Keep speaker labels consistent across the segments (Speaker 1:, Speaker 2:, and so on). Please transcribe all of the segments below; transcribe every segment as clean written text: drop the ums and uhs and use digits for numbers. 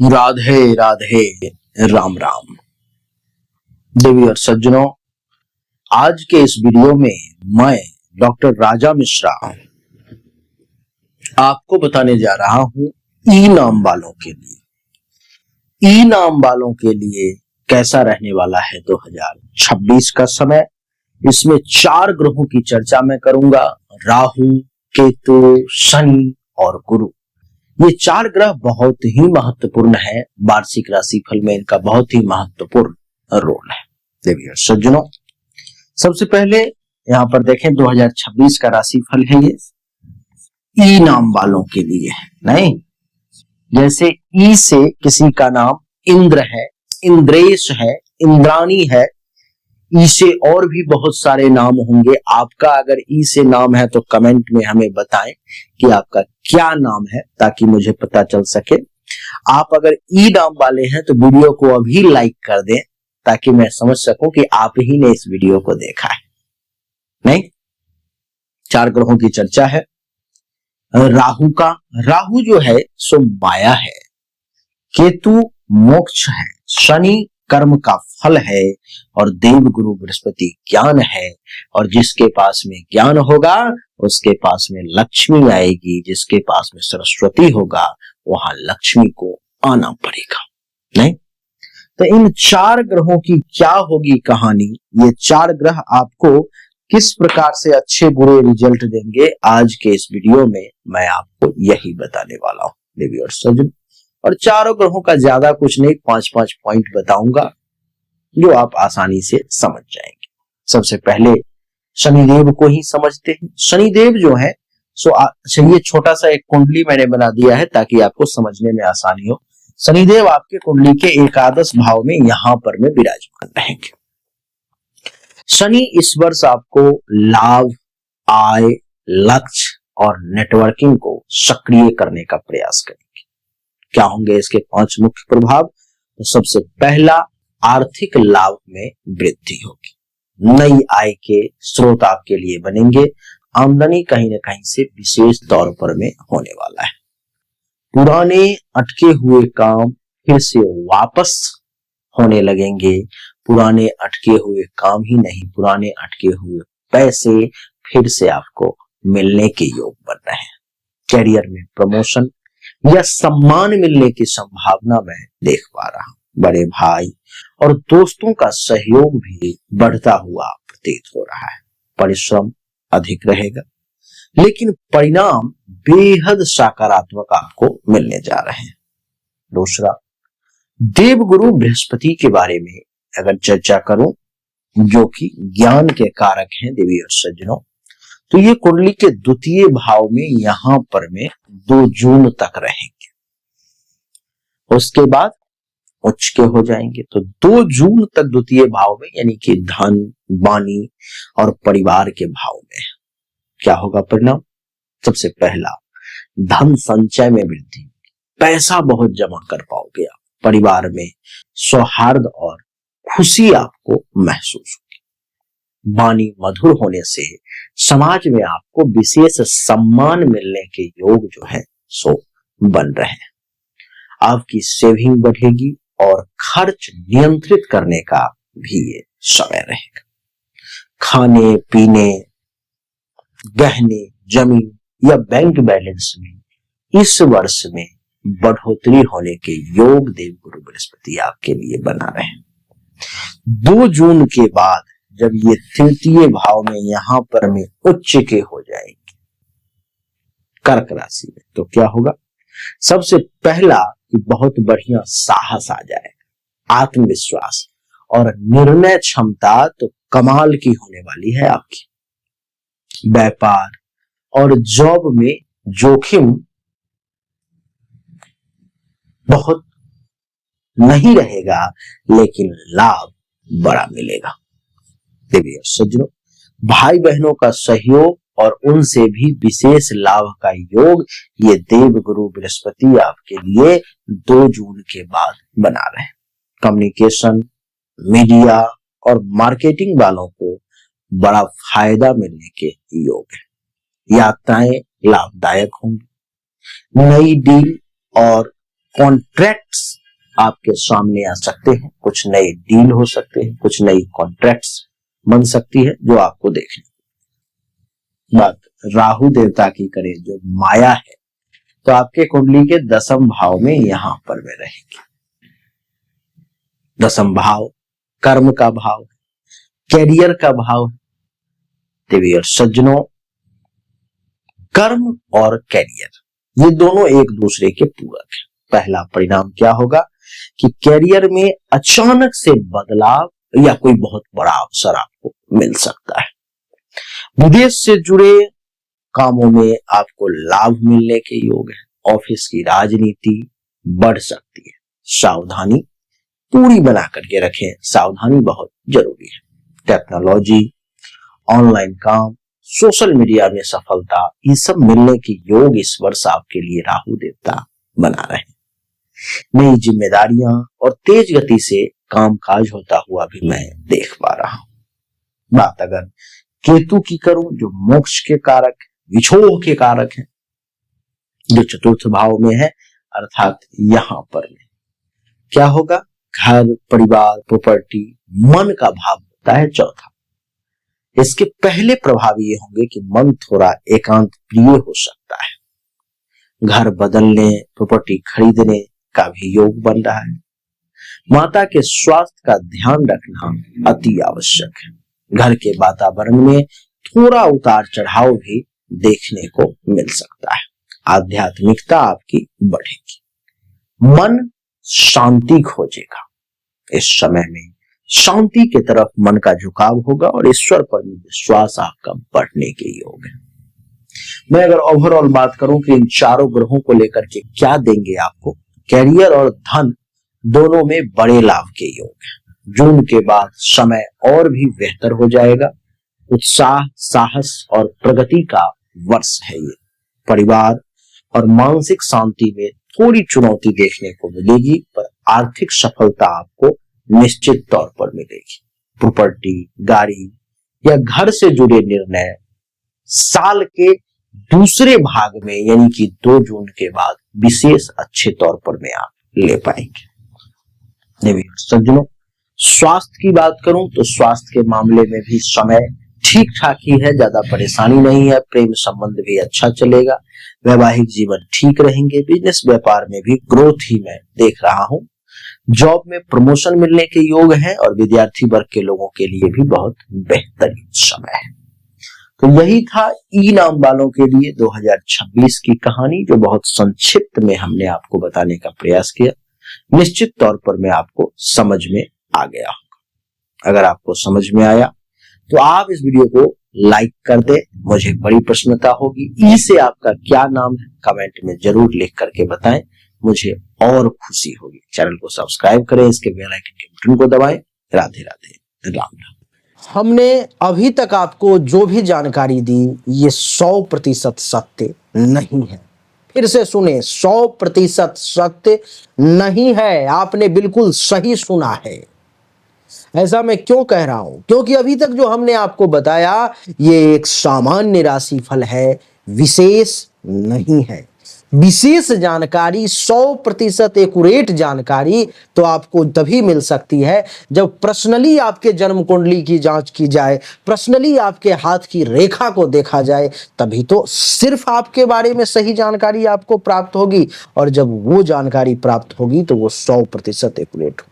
Speaker 1: राधे राधे, राम राम। देवी और सज्जनों, आज के इस वीडियो में मैं डॉक्टर राजा मिश्रा आपको बताने जा रहा हूं ई नाम वालों के लिए। ई नाम वालों के लिए कैसा रहने वाला है 2026 का समय। इसमें 4 ग्रहों की चर्चा मैं करूंगा, राहु, केतु, शनि और गुरु। ये 4 ग्रह बहुत ही महत्वपूर्ण है। वार्षिक राशिफल में इनका बहुत ही महत्वपूर्ण रोल है। देवी और सज्जनों, सबसे पहले यहाँ पर देखें 2026 का राशिफल है। ये ई नाम वालों के लिए है। नहीं, जैसे ई से किसी का नाम इंद्र है, इंद्रेश है, इंद्राणी है। ई से और भी बहुत सारे नाम होंगे। आपका अगर ई से नाम है तो कमेंट में हमें बताएं कि आपका क्या नाम है, ताकि मुझे पता चल सके। आप अगर ई नाम वाले हैं तो वीडियो को अभी लाइक कर दें, ताकि मैं समझ सकूं कि आप ही ने इस वीडियो को देखा है। नहीं, 4 ग्रहों की चर्चा है। राहु जो है सो माया है, केतु मोक्ष है, शनि कर्म का फल है और देव गुरु बृहस्पति ज्ञान है। और जिसके पास में ज्ञान होगा उसके पास में लक्ष्मी आएगी, जिसके पास में सरस्वती होगा वहां लक्ष्मी को आना पड़ेगा। नहीं, तो इन 4 ग्रहों की क्या होगी कहानी, ये 4 ग्रह आपको किस प्रकार से अच्छे बुरे रिजल्ट देंगे, आज के इस वीडियो में मैं आपको यही बताने वाला हूं। देवी और सज्जन, और 4 ग्रहों का ज्यादा कुछ नहीं, 5-5 पॉइंट बताऊंगा जो आप आसानी से समझ जाएंगे। सबसे पहले शनिदेव को ही समझते हैं। शनिदेव जो है सो ये छोटा सा एक कुंडली मैंने बना दिया है ताकि आपको समझने में आसानी हो। शनिदेव आपके कुंडली के एकादश भाव में यहां पर में विराजमान रहेंगे। शनि इस वर्ष आपको लाभ, आय, लक्ष्य और नेटवर्किंग को सक्रिय करने का प्रयास करेंगे। क्या होंगे इसके 5 मुख्य प्रभाव? तो सबसे पहला, आर्थिक लाभ में वृद्धि होगी। नई आय के स्रोत आपके लिए बनेंगे। आमदनी कहीं न कहीं से विशेष तौर पर में होने वाला है। पुराने अटके हुए काम फिर से वापस होने लगेंगे। पुराने अटके हुए काम ही नहीं, पुराने अटके हुए पैसे फिर से आपको मिलने के योग बन रहे हैं। कैरियर में प्रमोशन या सम्मान मिलने की संभावना मैं देख पा रहा हूं। बड़े भाई और दोस्तों का सहयोग भी बढ़ता हुआ प्रतीत हो रहा है। परिश्रम अधिक रहेगा, लेकिन परिणाम बेहद सकारात्मक आपको मिलने जा रहे हैं। दूसरा, देवगुरु बृहस्पति के बारे में अगर चर्चा करूं, जो कि ज्ञान के कारक हैं देवी और सज्जनों, तो ये कुंडली के द्वितीय भाव में यहां पर में 2 जून तक रहेंगे। उसके बाद उच्च के हो जाएंगे। तो 2 जून तक द्वितीय भाव में, यानी कि धन, वाणी और परिवार के भाव में क्या होगा परिणाम? सबसे पहला, धन संचय में वृद्धि, पैसा बहुत जमा कर पाओगे आप। परिवार में सौहार्द और खुशी आपको महसूस होगी। वाणी मधुर होने से समाज में आपको विशेष सम्मान मिलने के योग जो है सो बन रहे हैं। आपकी सेविंग बढ़ेगी और खर्च नियंत्रित करने का भी ये समय रहेगा। खाने पीने, गहने, जमीन या बैंक बैलेंस में इस वर्ष में बढ़ोतरी होने के योग देवगुरु बृहस्पति आपके लिए बना रहे हैं। 2 जून के बाद जब ये तृतीय भाव में यहां पर में उच्च के हो जाएंगे कर्क राशि में, तो क्या होगा? सबसे पहला कि बहुत बढ़िया साहस आ जाएगा, आत्मविश्वास और निर्णय क्षमता तो कमाल की होने वाली है आपकी। व्यापार और जॉब में जोखिम बहुत नहीं रहेगा, लेकिन लाभ बड़ा मिलेगा। देवी और सज्जनों, भाई बहनों का सहयोग और उनसे भी विशेष लाभ का योग ये देवगुरु बृहस्पति आपके लिए 2 जून के बाद बना रहे हैं। कम्युनिकेशन, मीडिया और मार्केटिंग वालों को बड़ा फायदा मिलने के योग है। यात्राएं लाभदायक होंगी। नई डील और कॉन्ट्रैक्ट्स आपके सामने आ सकते हैं, कुछ नए डील हो सकते हैं, कुछ नई कॉन्ट्रैक्ट्स बन सकती है जो आपको देखने। बात राहु देवता की करें जो माया है, तो आपके कुंडली के 10वें भाव में यहां पर वे रहेंगे। 10वां भाव कर्म का भाव, कैरियर का भाव है। देवी सज्जनों, कर्म और कैरियर ये दोनों एक दूसरे के पूरक हैं। पहला परिणाम क्या होगा कि कैरियर में अचानक से बदलाव या कोई बहुत बड़ा अवसर आपको मिल सकता है। विदेश से जुड़े कामों में आपको लाभ मिलने के योग है। ऑफिस की राजनीति बढ़ सकती है, सावधानी पूरी बना करके रखें, सावधानी बहुत जरूरी है। टेक्नोलॉजी, ऑनलाइन काम, सोशल मीडिया में सफलता, ये सब मिलने के योग इस वर्ष आपके लिए राहु देवता बना रहे हैं। नई जिम्मेदारियां और तेज गति से कामकाज होता हुआ भी मैं देख पा रहा हूं। बात अगर केतु की करूं जो मोक्ष के कारक, विछोह के कारक है, जो चतुर्थ भाव में है, अर्थात यहां पर क्या होगा, घर, परिवार, प्रॉपर्टी, मन का भाव होता है चौथा। इसके पहले प्रभाव ये होंगे कि मन थोड़ा एकांत प्रिय हो सकता है। घर बदलने, प्रॉपर्टी खरीदने का भी योग बन रहा है। माता के स्वास्थ्य का ध्यान रखना अति आवश्यक है। घर के वातावरण में थोड़ा उतार चढ़ाव भी देखने को मिल सकता है। आध्यात्मिकता आपकी बढ़ेगी, मन शांति खोजेगा। इस समय में शांति की तरफ मन का झुकाव होगा और ईश्वर पर विश्वास आपका बढ़ने के योग है। मैं अगर ओवरऑल बात करूं कि इन चारों ग्रहों को लेकर के क्या देंगे आपको, कैरियर और धन दोनों में बड़े लाभ के योग है। जून के बाद समय और भी बेहतर हो जाएगा। उत्साह, साहस और प्रगति का वर्ष है ये। परिवार और मानसिक शांति में थोड़ी चुनौती देखने को मिलेगी, पर आर्थिक सफलता आपको निश्चित तौर पर मिलेगी। प्रॉपर्टी, गाड़ी या घर से जुड़े निर्णय साल के दूसरे भाग में यानी कि 2 जून के बाद विशेष अच्छे तौर पर में आप ले पाएंगे। देवी सज्जनों, स्वास्थ्य की बात करूं तो स्वास्थ्य के मामले में भी समय ठीक ठाक ही है, ज्यादा परेशानी नहीं है। प्रेम संबंध भी अच्छा चलेगा, वैवाहिक जीवन ठीक रहेंगे। बिजनेस व्यापार में भी ग्रोथ ही मैं देख रहा हूं। जॉब में प्रमोशन मिलने के योग हैं और विद्यार्थी वर्ग के लोगों के लिए भी बहुत बेहतरीन समय है। तो यही था ई नाम वालों के लिए 2026 की कहानी, जो बहुत संक्षिप्त में हमने आपको बताने का प्रयास किया। निश्चित तौर पर मैं आपको समझ में आ गया होगा। अगर आपको समझ में आया तो आप इस वीडियो को लाइक कर दे, मुझे बड़ी प्रसन्नता होगी। ई से आपका क्या नाम है कमेंट में जरूर लिख करके बताएं, मुझे और खुशी होगी। चैनल को सब्सक्राइब करें, इसके बेल आइकन के बटन को दबाएं। राधे राधे, राम राम। हमने अभी तक आपको जो भी जानकारी दी ये 100% सत्य नहीं है। फिर से सुने, 100% सत्य नहीं है। आपने बिल्कुल सही सुना है। ऐसा मैं क्यों कह रहा हूं? क्योंकि अभी तक जो हमने आपको बताया ये एक सामान्य राशिफल है, विशेष नहीं है। विशेष जानकारी, 100% एक्यूरेट जानकारी तो आपको तभी मिल सकती है जब पर्सनली आपके जन्म कुंडली की जांच की जाए, पर्सनली आपके हाथ की रेखा को देखा जाए, तभी तो सिर्फ आपके बारे में सही जानकारी आपको प्राप्त होगी। और जब वो जानकारी प्राप्त होगी तो वो 100% एक्यूरेट होगी।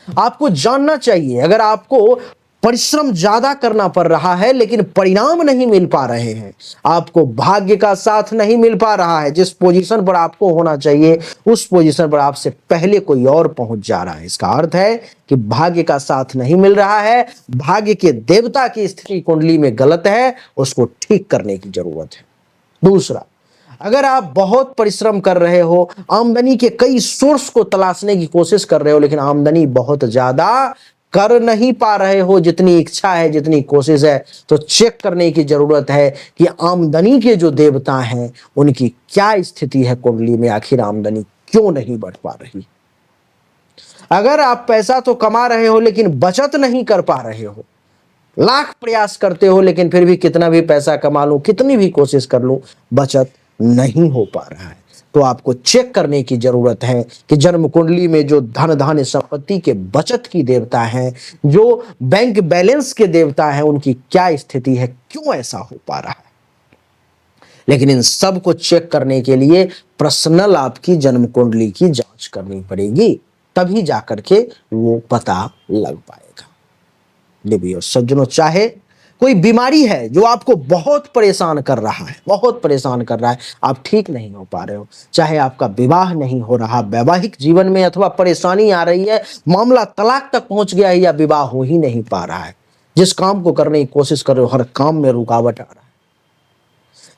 Speaker 1: आपको जानना चाहिए, अगर आपको परिश्रम ज्यादा करना पड़ रहा है लेकिन परिणाम नहीं मिल पा रहे हैं, आपको भाग्य का साथ नहीं मिल पा रहा है, जिस पोजीशन पर आपको होना चाहिए उस पोजीशन पर आपसे पहले कोई और पहुंच जा रहा है, इसका अर्थ है कि भाग्य का साथ नहीं मिल रहा है, भाग्य के देवता की स्थिति कुंडली में गलत है, उसको ठीक करने की जरूरत है। दूसरा, अगर आप बहुत परिश्रम कर रहे हो, आमदनी के कई सोर्स को तलाशने की कोशिश कर रहे हो, लेकिन आमदनी बहुत ज्यादा कर नहीं पा रहे हो जितनी इच्छा है, जितनी कोशिश है, तो चेक करने की जरूरत है कि आमदनी के जो देवता हैं उनकी क्या स्थिति है कुंडली में, आखिर आमदनी क्यों नहीं बढ़ पा रही। अगर आप पैसा तो कमा रहे हो लेकिन बचत नहीं कर पा रहे हो, लाख प्रयास करते हो लेकिन फिर भी कितना भी पैसा कमा लूं, कितनी भी कोशिश कर लूं, बचत नहीं हो पा रहा है, तो आपको चेक करने की जरूरत है कि जन्म कुंडली में जो धन धान्य संपत्ति के बचत की देवता है, जो बैंक बैलेंस के देवता है, उनकी क्या स्थिति है, क्यों ऐसा हो पा रहा है। लेकिन इन सब को चेक करने के लिए पर्सनल आपकी जन्म कुंडली की जांच करनी पड़ेगी, तभी जाकर के वो पता लग पाएगा। देवियों सज्जनों, चाहे कोई बीमारी है जो आपको बहुत परेशान कर रहा है, बहुत परेशान कर रहा है, आप ठीक नहीं हो पा रहे हो, चाहे आपका विवाह नहीं हो रहा, वैवाहिक जीवन में अथवा परेशानी आ रही है, मामला तलाक तक पहुंच गया है या विवाह हो ही नहीं पा रहा है, जिस काम को करने की कोशिश कर रहे हो हर काम में रुकावट आ रहा है,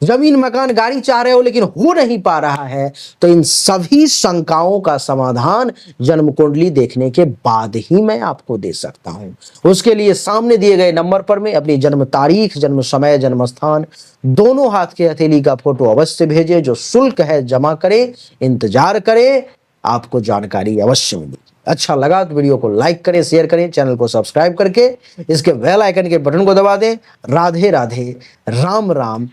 Speaker 1: जमीन मकान गाड़ी चाह रहे हो लेकिन हो नहीं पा रहा है, तो इन सभी शंकाओं का समाधान जन्म कुंडली देखने के बाद ही मैं आपको दे सकता हूं। उसके लिए सामने दिए गए नंबर पर में अपनी जन्म तारीख, जन्म समय, जन्म स्थान, दोनों हाथ के हथेली का फोटो अवश्य भेजें। जो शुल्क है जमा करें, इंतजार करें, आपको जानकारी अवश्य मिलेगी। अच्छा लगा तो वीडियो को लाइक करें, शेयर करें, चैनल को सब्सक्राइब करके इसके बेल आइकन के बटन को दबा दें। राधे राधे, राम राम।